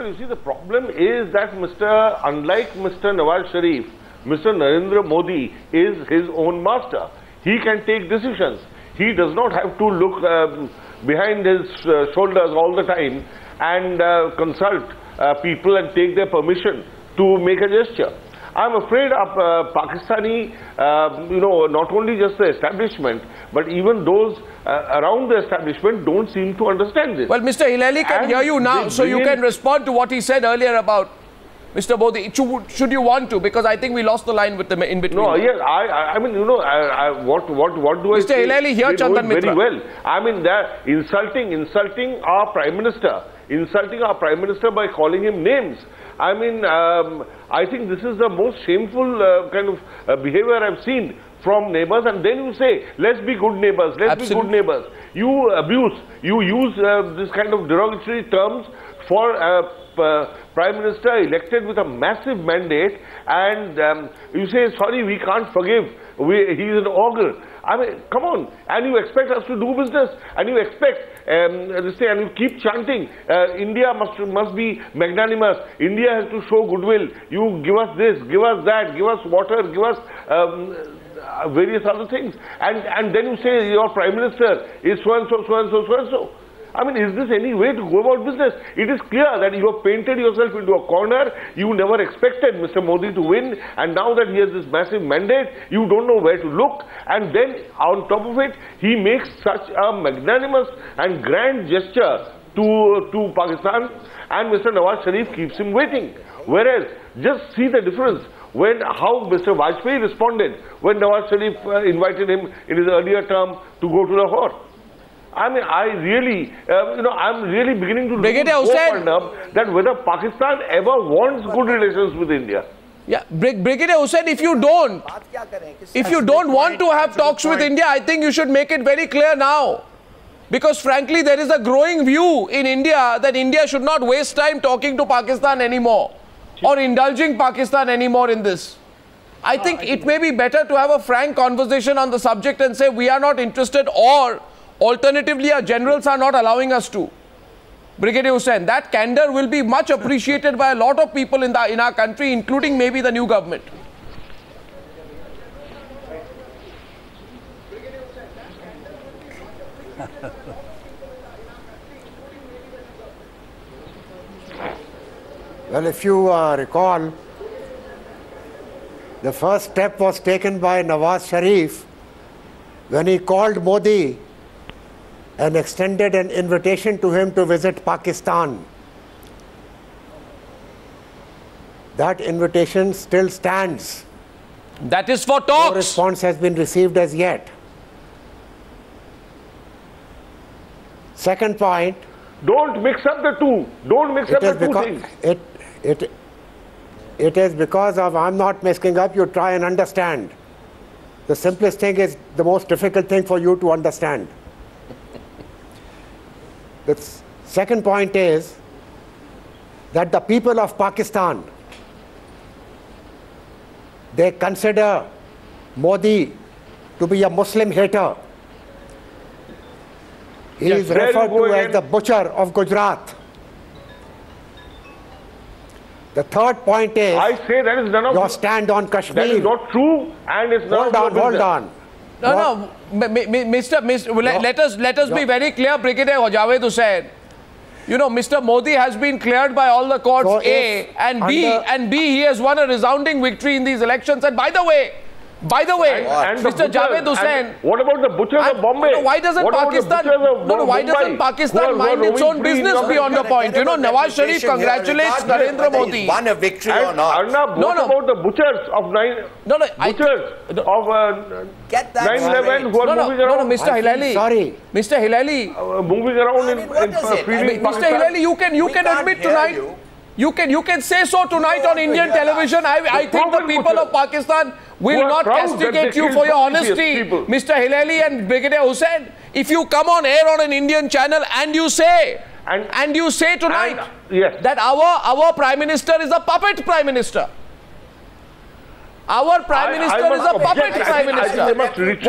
you see, the problem is that unlike Mr. Nawaz Sharif, Mr. Narendra Modi is his own master. He can take decisions. He does not have to look behind his shoulders all the time and consult people and take their permission to make a gesture. I'm afraid of Pakistani, not only just the establishment, but even those around the establishment don't seem to understand this. Well, Mr. Hilali can hear you now, so you can respond to what he said earlier about Mr. Modi. Should you want to? Because I think we lost the line with the in between. No, yes, I mean, what do I say? Mr. Hilali, here Chandan Mitra. Very well. I mean, they're insulting our Prime Minister, by calling him names. I mean, I think this is the most shameful kind of behavior I've seen from neighbors. And then you say, let's be good neighbors, let's be good neighbors. You use this kind of derogatory terms for Prime Minister elected with a massive mandate, and you say, sorry, we can't forgive, he's an ogre. I mean, come on, and you expect us to do business, and you expect and you keep chanting, India must be magnanimous, India has to show goodwill, you give us this, give us that, give us water, give us various other things, and then you say your Prime Minister is so-and-so, so-and-so, so-and-so. I mean, is this any way to go about business? It is clear that you have painted yourself into a corner. You never expected Mr. Modi to win, and now that he has this massive mandate, you don't know where to look. And then, on top of it, he makes such a magnanimous and grand gesture to Pakistan, and Mr. Nawaz Sharif keeps him waiting. Whereas, just see the difference. How Mr. Vajpayee responded when Nawaz Sharif invited him in his earlier term to go to Lahore. I mean, I'm really beginning to look that whether Pakistan ever wants good relations with India. Yeah, Brigadier Hussain, if you don't want to have talks with India, I think you should make it very clear now. Because frankly, there is a growing view in India that India should not waste time talking to Pakistan anymore or indulging Pakistan anymore in this. I think it may be better to have a frank conversation on the subject and say we are not interested, or alternatively, our generals are not allowing us to. Brigadier Hussain, that candor will be much appreciated by a lot of people in our country, including maybe the new government. Well, if you recall, the first step was taken by Nawaz Sharif when he called Modi and extended an invitation to him to visit Pakistan. That invitation still stands. That is for talks. No response has been received as yet. Second point. Don't mix up the two. Don't mix up the two things. It is because of, I'm not mixing up, you try and understand. The simplest thing is the most difficult thing for you to understand. The second point is that the people of Pakistan, they consider Modi to be a Muslim hater. He is referred to as the butcher of Gujarat. The third point is, I say that is none of your stand on Kashmir. That is not true, and it's none of Hold on. No, let us be very clear, Brigadier Javed Hussain. You know, Mr. Modi has been cleared by all the courts, so A, and B, he has won a resounding victory in these elections. And by the way, Mr. Javed Hussain, what about the butchers of Bombay? Why doesn't Pakistan mind its own business beyond the point? You know, Nawaz Sharif congratulates Narendra Modi. Won a victory or not? Arnab, what about the butchers of 9/11 who are moving around? Mr. Hilali. Sorry. Mr. Hilali. Moving around in freely Mr. Hilali, you can admit tonight. You can say so tonight on Indian television. I think the people of Pakistan will not castigate you for your honesty, Mr. Hilali and Brigadier Hussain. If you come on air on an Indian channel and you say tonight that our Prime Minister is a puppet Prime Minister. Our Prime Minister is a puppet Prime Minister.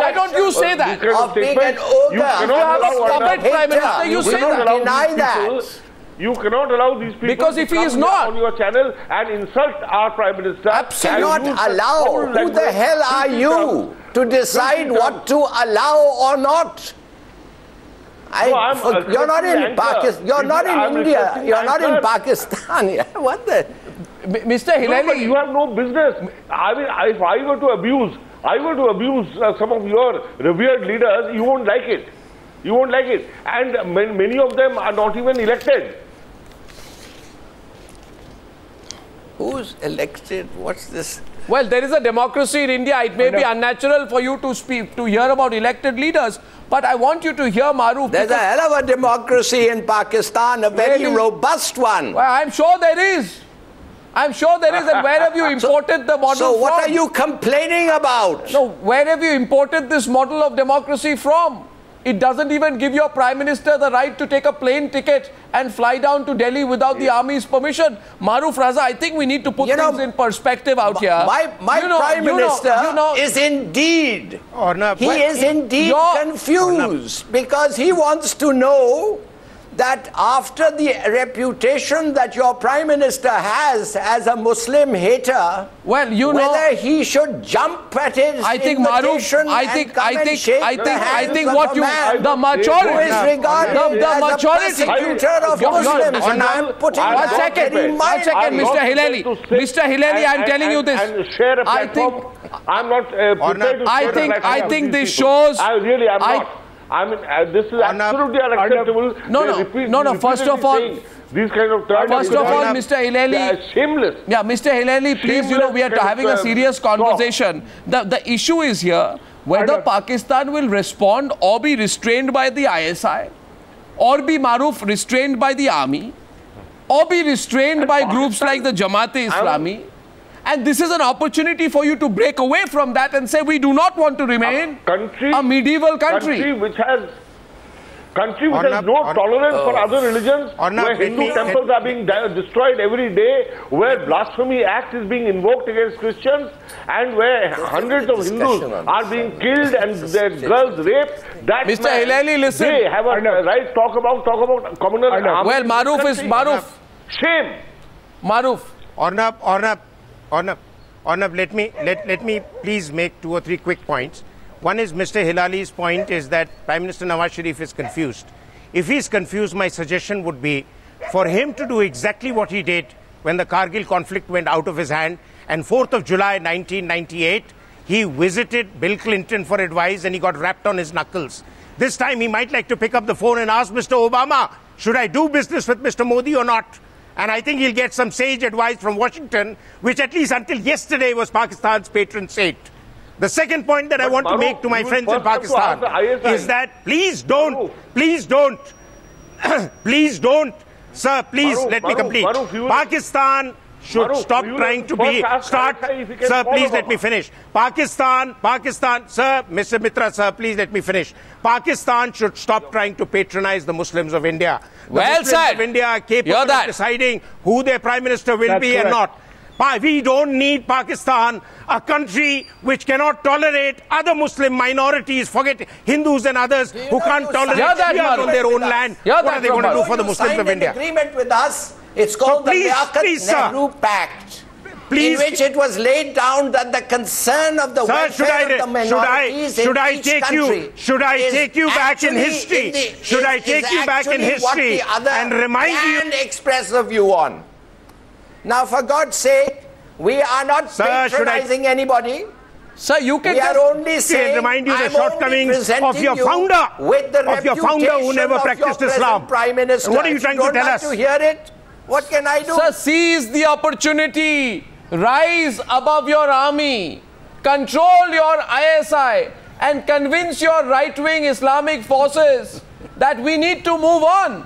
Why don't you say that? Of being an ogre. You have a puppet Prime Minister, you say that. Deny that. You cannot allow these people Because if to he come is here not on your channel and insult our Prime Minister. Absolutely. Cannot allow. Who the hell are you to decide what to allow or not? You're not in Pakistan. You're not in India. You're not in Pakistan. What the? Mr. Hilali, No, but you have no business. I mean, if I were to abuse some of your revered leaders, you won't like it. You won't like it. And many of them are not even elected. Who's elected? What's this? well, there is a democracy in India. It may be unnatural for you to hear about elected leaders, but I want you to hear, Maruf. There's a hell of a democracy in Pakistan, a very robust one. Well, I'm sure there is. I'm sure there is. And where have you imported the model So what from? are you complaining about? No, where have you imported this model of democracy from? It doesn't even give your Prime Minister the right to take a plane ticket and fly down to Delhi without the army's permission. Maruf Raza, I think we need to put things in perspective out here. My Prime Minister is indeed, he is indeed confused because he wants to know that after the reputation that your Prime Minister has as a Muslim hater, well, you know, whether he should jump at his invitation what you, the majority of Muslims, and I'm putting one second, Mr. Hilali. Mr. Hilali, I'm telling you this. And share a platform. I'm not prepared to share a platform. I think this shows. I really am not. I mean, this is absolutely unacceptable. No. First of all, these kind of first of all, Mr. Hilali, shameless. Yeah, Mr. Hilali, please, you know, we are having a serious conversation. The issue is here whether Pakistan will respond or be restrained by the ISI, or be Maruf restrained by the army, or be restrained by groups like the Jamaat-e-Islami. And this is an opportunity for you to break away from that and say we do not want to remain a medieval country. Country which has no tolerance for other religions, where Hindu temples are being destroyed every day, where blasphemy act is being invoked against Christians, and where hundreds of Hindus are being killed and their girls raped. Mr. Hilali, listen. They have a right talk about communal harm. Well, Maruf is Maruf. Shame. Maruf. Arnab, let me please make 2 or 3 quick points. One is Mr. Hilali's point is that Prime Minister Nawaz Sharif is confused. If he is confused, my suggestion would be for him to do exactly what he did when the Kargil conflict went out of his hand, and 4th of July 1998, he visited Bill Clinton for advice and he got rapped on his knuckles. This time he might like to pick up the phone and ask Mr. Obama, should I do business with Mr. Modi or not? And I think he'll get some sage advice from Washington, which at least until yesterday was Pakistan's patron saint. The second point that I want to make to my friends in Pakistan is that please don't, sir, please let me complete. Pakistan should stop trying to be, sir, please let me finish. Pakistan, sir, Mr. Mitra, sir, please let me finish. Pakistan should stop trying to patronize the Muslims of India. The Muslims of India are capable of deciding who their Prime Minister will be and not. We don't need Pakistan, a country which cannot tolerate other Muslim minorities, forget Hindus and others who can't tolerate Shias on their own land. What are they going to do for the Muslims of India? An agreement with us. It's called the Liaquat-Nehru Pact, in which it was laid down that the concern of the welfare of the minorities in each country should I take you back in history? Should I take you back in history and remind you and express a view on? Now, for God's sake, we are not patronizing anybody. Sir, you can just only say, remind you the shortcomings of your founder, who never practiced Islam. Prime Minister. And what are you trying to tell us? To hear it? What can I do? Sir, seize the opportunity. Rise above your army. Control your ISI and convince your right-wing Islamic forces that we need to move on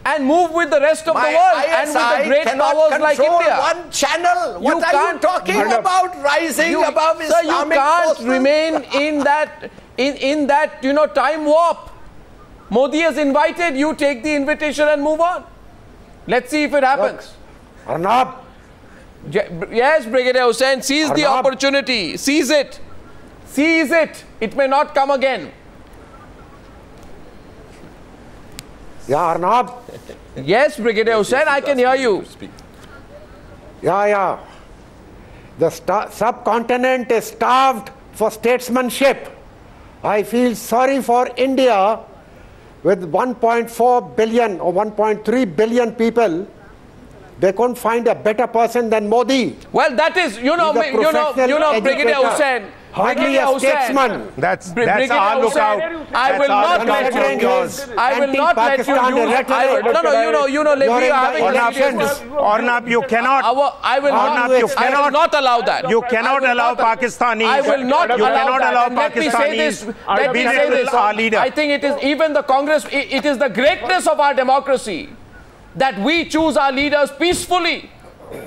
and move with the rest of the world and with the great powers like India. One channel. What are you talking about? Rising above Islamic forces? You can't remain in that time warp. Modi has invited you. Take the invitation and move on. Let's see if it happens. Arnab. Yes, Brigadier Hussain, seize the opportunity. Seize it. Seize it. It may not come again. Yeah, Arnab? Yes, Brigadier Hussain, I can hear you. Yeah. The subcontinent is starved for statesmanship. I feel sorry for India with 1.4 billion or 1.3 billion people. They couldn't find a better person than Modi. Well, that is, Brigadier Hussain. Hardly a statesman. That's our lookout. I will not let you. I will not let you use. Arnab, you cannot. I will not allow that. You cannot allow Pakistanis. I will not allow Pakistanis. Let me say this. Our leader. I think it is even the Congress. It is the greatness of our democracy that we choose our leaders peacefully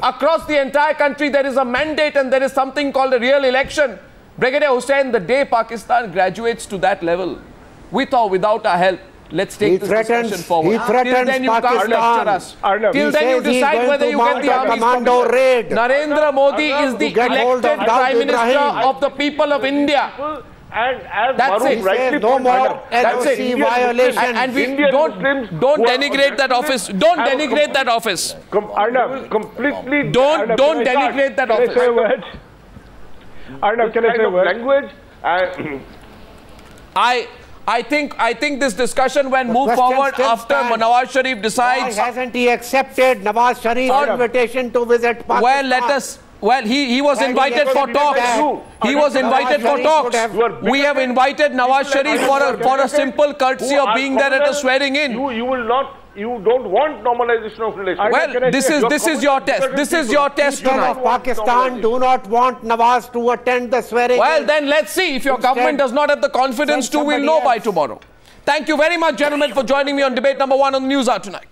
across the entire country. There is a mandate and there is something called a real election. Brigadier Hussain, the day Pakistan graduates to that level, with or without our help, let's take this discussion forward. He threatens Till then, you can't lecture us. Till then, you decide whether you get the commando raid. Narendra Modi is the elected Prime Minister of the people of India. And as that's Varun rightly no more that's NOC violation. And we don't denigrate that office. Don't denigrate that office. Completely. Don't denigrate that office. Can I say a word? Arnab, can I say a word? Language. I think this discussion when move forward after Nawaz Sharif decides. Why hasn't he accepted Nawaz Sharif's invitation to visit Pakistan? Well, he was invited for talks. He was invited for talks. We have invited Nawaz Sharif for a simple courtesy of being there at a swearing in. You don't want normalization of relations. Well, this is your test. This is your test tonight. People of Pakistan do not want Nawaz to attend the swearing in. Well, then let's see. If your government does not have the confidence to, we'll know by tomorrow. Thank you very much, gentlemen, for joining me on debate number 1 on the News Hour tonight.